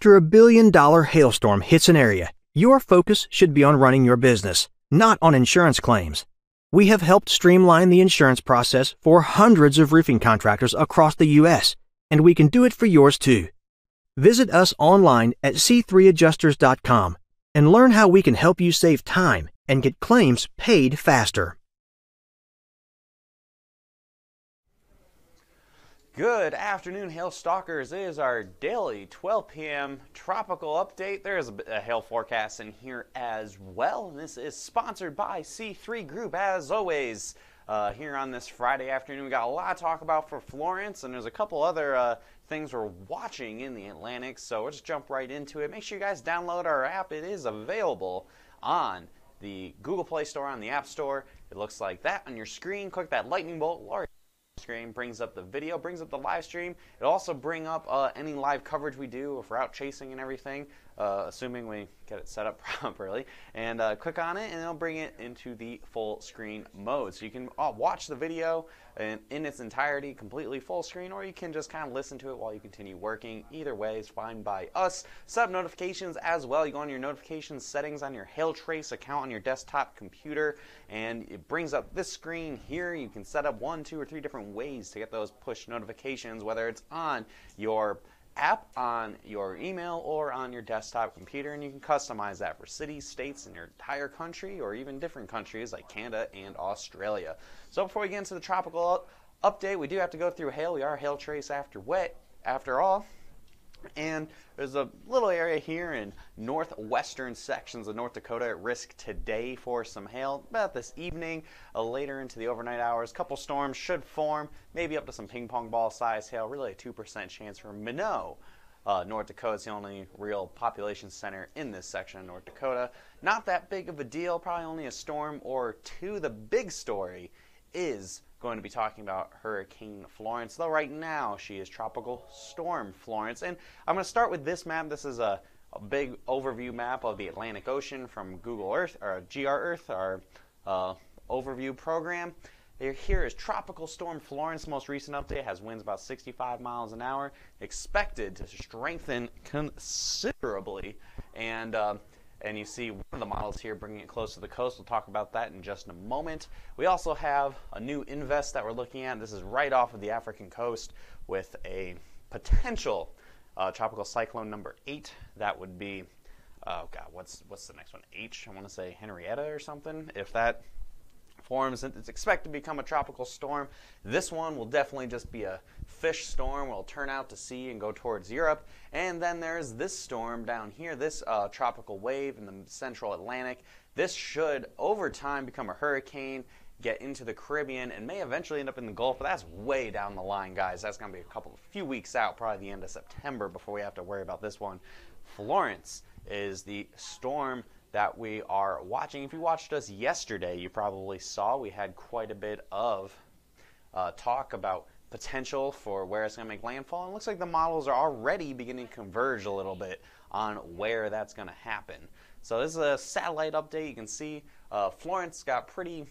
After $1 billion hailstorm hits an area, your focus should be on running your business, not on insurance claims. We have helped streamline the insurance process for hundreds of roofing contractors across the U.S., and we can do it for yours too. Visit us online at c3adjusters.com and learn how we can help you save time and get claims paid faster. Good afternoon, Hail Stalkers. It is our daily 12 p.m. tropical update. There is a hail forecast in here as well. This is sponsored by C3 Group, as always. Here on this Friday afternoon, we got a lot to talk about for Florence, and there's a couple other things we're watching in the Atlantic, so we'll just jump right into it. Make sure you guys download our app. It is available on the Google Play Store, on the App Store. It looks like that on your screen. Click that lightning bolt. Screen brings up the video, brings up the live stream. It'll also bring up any live coverage we do if we're out chasing and everything, assuming we get it set up properly. And click on it, and it'll bring it into the full screen mode. So you can watch the video in its entirety, completely full screen, or you can just kind of listen to it while you continue working. Either way is fine by us. Set up notifications as well. You go on your notifications settings on your Hailtrace account on your desktop computer, and it brings up this screen here. You can set up 1, 2, or 3 different ways to get those push notifications, whether it's on your app, on your email, or on your desktop computer, and you can customize that for cities, states, in your entire country, or even different countries like Canada and Australia. So before we get into the tropical update, we do have to go through hail. We are Hailtrace after all. And there's a little area here in northwestern sections of North Dakota at risk today for some hail. About this evening, later into the overnight hours, a couple storms should form, maybe up to some ping pong ball size hail. Really a 2% chance for Minot. North Dakota is the only real population center in this section of North Dakota. Not that big of a deal, probably only a storm or two. The big story is going to be talking about Hurricane Florence, though right now she is Tropical Storm Florence. And I'm going to start with this map. This is a big overview map of the Atlantic Ocean from Google Earth, or GR Earth, our overview program. Here is Tropical Storm Florence. Most recent update has winds about 65 miles an hour, expected to strengthen considerably. And you see one of the models here bringing it close to the coast. We'll talk about that in just a moment. We also have a new invest that we're looking at. This is right off of the African coast with a potential tropical cyclone number 8. That would be, oh God, what's the next one? H, I want to say Henrietta or something. If that forms, it's expected to become a tropical storm. This one will definitely just be a fish storm. It'll turn out to sea and go towards Europe. And then there's this storm down here, this tropical wave in the central Atlantic. This should, over time, become a hurricane, get into the Caribbean, and may eventually end up in the Gulf. But that's way down the line, guys. That's going to be a few weeks out, probably the end of September, before we have to worry about this one. Florence is the storm that we are watching. If you watched us yesterday, you probably saw we had quite a bit of talk about potential for where it's going to make landfall. And it looks like the models are already beginning to converge a little bit on where that's going to happen. So this is a satellite update. You can see Florence got pretty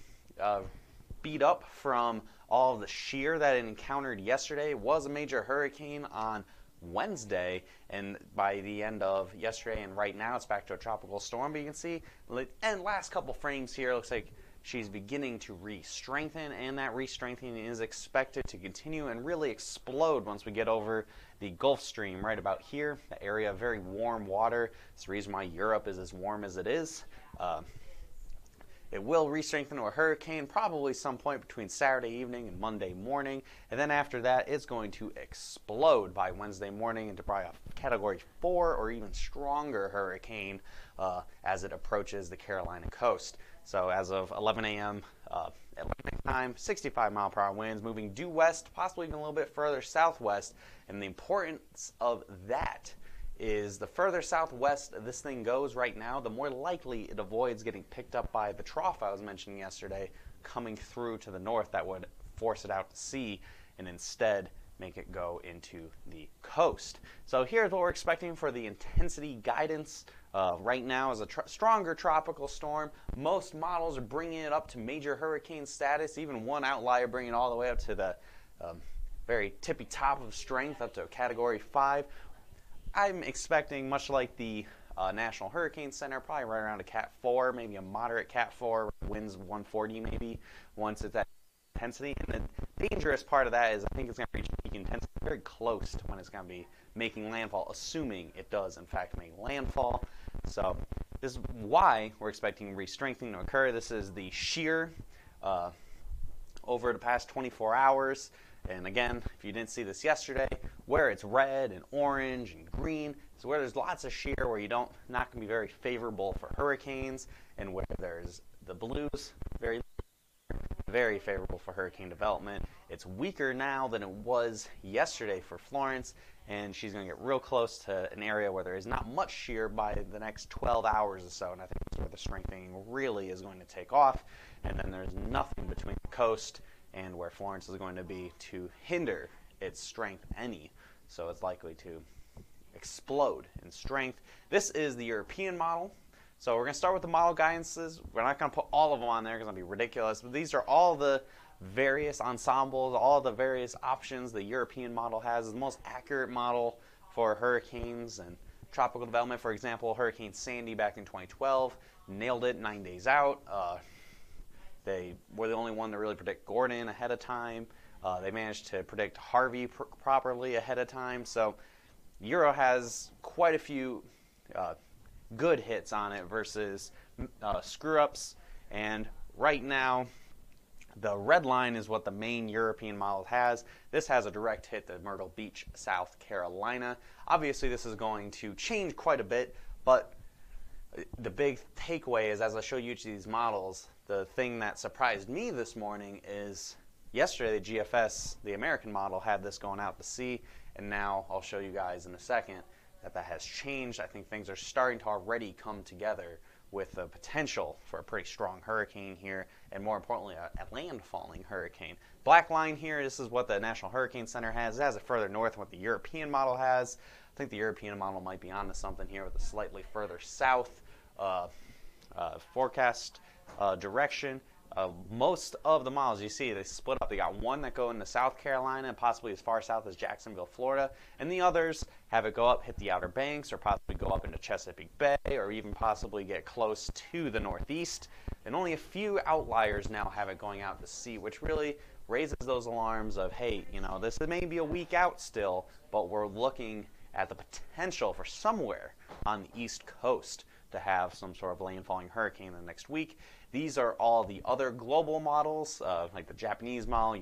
beat up from all of the shear that it encountered yesterday. It was a major hurricane on Wednesday, and by the end of yesterday and right now it's back to a tropical storm. But you can see, and last couple frames here, looks like she's beginning to re-strengthen, and that re-strengthening is expected to continue and really explode once we get over the Gulf Stream right about here. The area of very warm water. It's the reason why Europe is as warm as it is. It will re-strengthen to a hurricane probably some point between Saturday evening and Monday morning. And then after that, it's going to explode by Wednesday morning into probably a Category 4 or even stronger hurricane as it approaches the Carolina coast. So as of 11 a.m. Atlantic time, 65-mile-per-hour winds moving due west, possibly even a little bit further southwest. And the importance of that is the further southwest this thing goes right now, the more likely it avoids getting picked up by the trough I was mentioning yesterday coming through to the north that would force it out to sea and instead make it go into the coast. So here's what we're expecting for the intensity guidance. Right now is a stronger tropical storm. Most models are bringing it up to major hurricane status, even one outlier bringing it all the way up to the very tippy top of strength, up to a Category 5. I'm expecting, much like the National Hurricane Center, probably right around a Cat 4, maybe a moderate Cat 4, winds 140 maybe, once it's at intensity. And the dangerous part of that is I think it's going to reach peak intensity very close to when it's going to be making landfall, assuming it does in fact make landfall. So this is why we're expecting re-strengthening to occur. This is the shear over the past 24 hours. And again, if you didn't see this yesterday, where it's red and orange and green is where there's lots of shear, where not going to be very favorable for hurricanes, and where there's the blues, very favorable for hurricane development. It's weaker now than it was yesterday for Florence, and she's going to get real close to an area where there is not much shear by the next 12 hours or so, and I think that's where the strengthening really is going to take off. And then there's nothing between the coast and where Florence is going to be to hinder its strength any. So it's likely to explode in strength. This is the European model. So we're going to start with the model guidances. We're not going to put all of them on there because it'll be ridiculous. But these are all the various ensembles, all the various options the European model has. It's the most accurate model for hurricanes and tropical development. For example, Hurricane Sandy back in 2012 nailed it 9 days out. They were the only one to really predict Gordon ahead of time. They managed to predict Harvey properly ahead of time. So Euro has quite a few good hits on it versus screw-ups. And right now, the red line is what the main European model has. This has a direct hit to Myrtle Beach, South Carolina. Obviously, this is going to change quite a bit, but the big takeaway is, as I show you each of these models, the thing that surprised me this morning is yesterday the GFS, the American model, had this going out to sea, and now I'll show you guys in a second that has changed. I think things are starting to already come together with the potential for a pretty strong hurricane here, and more importantly, a landfalling hurricane. Black line here, this is what the National Hurricane Center has. It has it further north than what the European model has. I think the European model might be onto something here with a slightly further south forecast direction. Most of the models you see, they split up. They got one that go into South Carolina and possibly as far south as Jacksonville, Florida, and the others have it go up, hit the Outer Banks, or possibly go up into Chesapeake Bay, or even possibly get close to the Northeast. And only a few outliers now have it going out to sea, which really raises those alarms of, hey, you know, this may be a week out still, but we're looking at the potential for somewhere on the East Coast to have some sort of landfalling hurricane in the next week. These are all the other global models, like the Japanese model,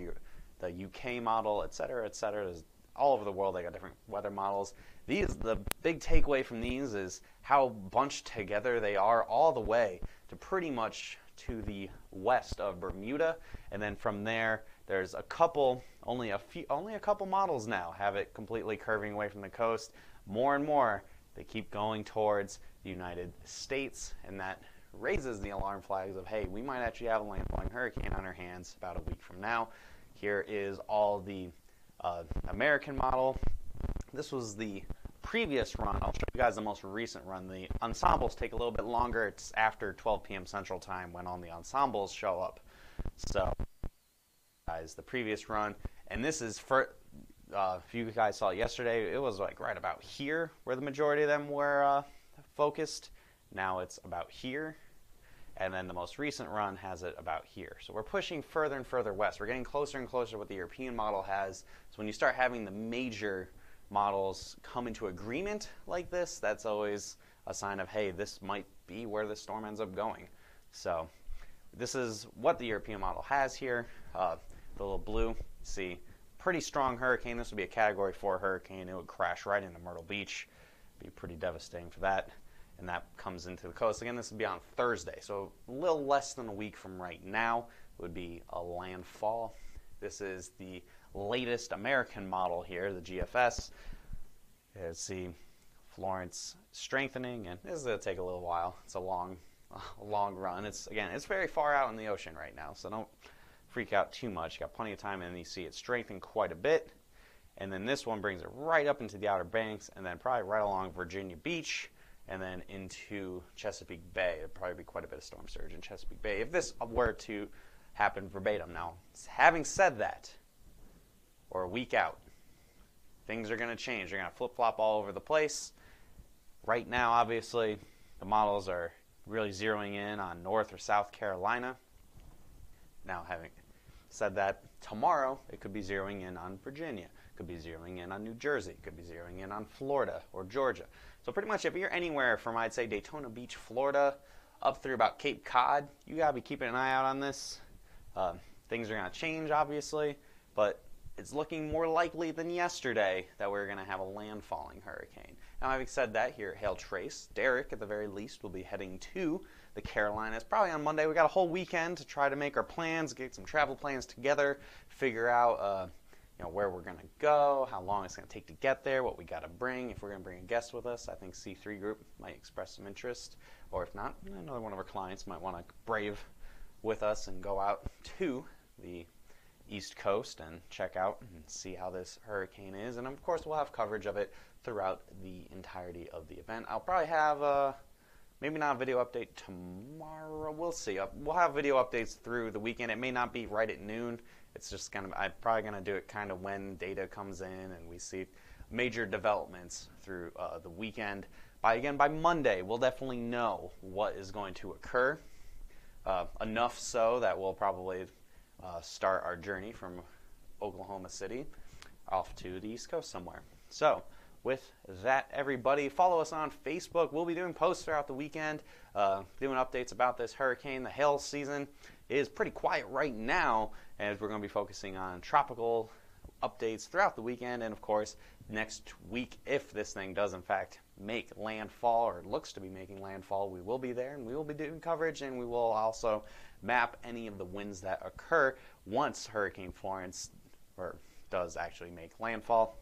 the UK model, et cetera, et cetera. There's all over the world, they got different weather models. The big takeaway from these is how bunched together they are all the way to pretty much to the west of Bermuda. And then from there, there's a couple, only a couple models now have it completely curving away from the coast. More and more, they keep going towards the United States, and that raises the alarm flags of, hey, we might actually have a landfalling hurricane on our hands about a week from now. Here is all the American model. This was the previous run. I'll show you guys the most recent run. The ensembles take a little bit longer. It's after 12 p.m. Central Time when all the ensembles show up. So, guys, the previous run, and this is for, if you guys saw it yesterday, it was like right about here where the majority of them were focused. Now it's about here, and then the most recent run has it about here. So we're pushing further and further west. We're getting closer and closer to what the European model has. So when you start having the major models come into agreement like this, that's always a sign of, hey, this might be where the storm ends up going. So this is what the European model has here. The little blue, see, pretty strong hurricane. This would be a Category 4 hurricane. It would crash right into Myrtle Beach. Be pretty devastating for that. And that comes into the coast. Again, this would be on Thursday, so a little less than a week from right now would be a landfall. This is the latest American model here, the GFS. See Florence strengthening, and this is going to take a little while. It's a long run. It's very far out in the ocean right now, so don't freak out too much. You got plenty of time, and you see it strengthen quite a bit. And then this one brings it right up into the Outer Banks, and then probably right along Virginia Beach, and then into Chesapeake Bay. There'd probably be quite a bit of storm surge in Chesapeake Bay if this were to happen verbatim. Now, having said that, or a week out, things are going to change. They're going to flip-flop all over the place. Right now, obviously, the models are really zeroing in on North or South Carolina. Now, having said that, tomorrow it could be zeroing in on Virginia, could be zeroing in on New Jersey, could be zeroing in on Florida or Georgia. So pretty much if you're anywhere from, I'd say, Daytona Beach, Florida, up through about Cape Cod, you got to be keeping an eye out on this. Things are going to change, obviously, but it's looking more likely than yesterday that we're going to have a landfalling hurricane. Now, having said that, here at Hail Trace, Derek, at the very least, will be heading to the Carolinas probably on Monday. We got a whole weekend to try to make our plans, get some travel plans together, figure out where we're going to go, how long it's going to take to get there, what we got to bring, if we're going to bring a guest with us. I think C3 Group might express some interest, or if not, another one of our clients might want to brave with us and go out to the East Coast and check out and see how this hurricane is. And of course, we'll have coverage of it throughout the entirety of the event. I'll probably have maybe not a video update tomorrow. We'll see. We'll have video updates through the weekend. It may not be right at noon. It's just I'm probably going to do it kind of when data comes in and we see major developments through the weekend. By Monday, we'll definitely know what is going to occur. Enough so that we'll probably start our journey from Oklahoma City off to the East Coast somewhere. So with that, everybody, follow us on Facebook. We'll be doing posts throughout the weekend, doing updates about this hurricane. The hail season is pretty quiet right now, as we're going to be focusing on tropical updates throughout the weekend. And of course, next week, if this thing does in fact make landfall, or looks to be making landfall, we will be there and we will be doing coverage, and we will also map any of the winds that occur once Hurricane Florence does actually make landfall.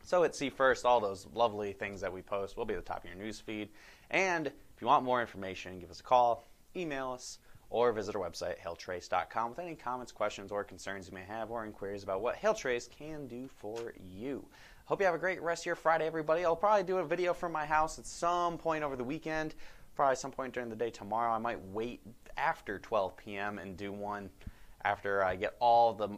So at See First, all those lovely things that we post will be at the top of your news feed. And if you want more information, give us a call, email us, or visit our website, hailtrace.com, with any comments, questions, or concerns you may have, or inquiries about what Hail Trace can do for you. Hope you have a great rest of your Friday, everybody. I'll probably do a video from my house at some point over the weekend, probably some point during the day tomorrow. I might wait after 12 p.m. and do one after I get all the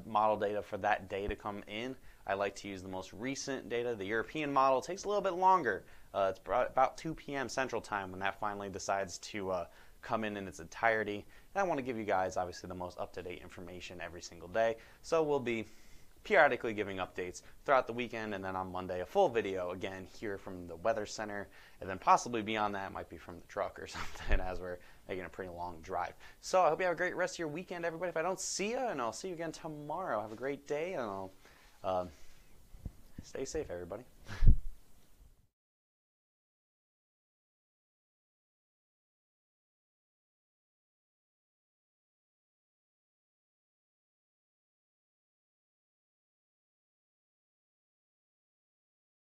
model data for that day to come in. I like to use the most recent data. The European model takes a little bit longer. It's about 2 p.m. Central Time when that finally decides to come in its entirety. And I want to give you guys, obviously, the most up-to-date information every single day. So we'll be periodically giving updates throughout the weekend, and then on Monday, a full video, again, here from the Weather Center, and then possibly beyond that, might be from the truck or something, as we're making a pretty long drive. So I hope you have a great rest of your weekend, everybody. If I don't see you, and I'll see you again tomorrow. Have a great day, and I'll stay safe, everybody.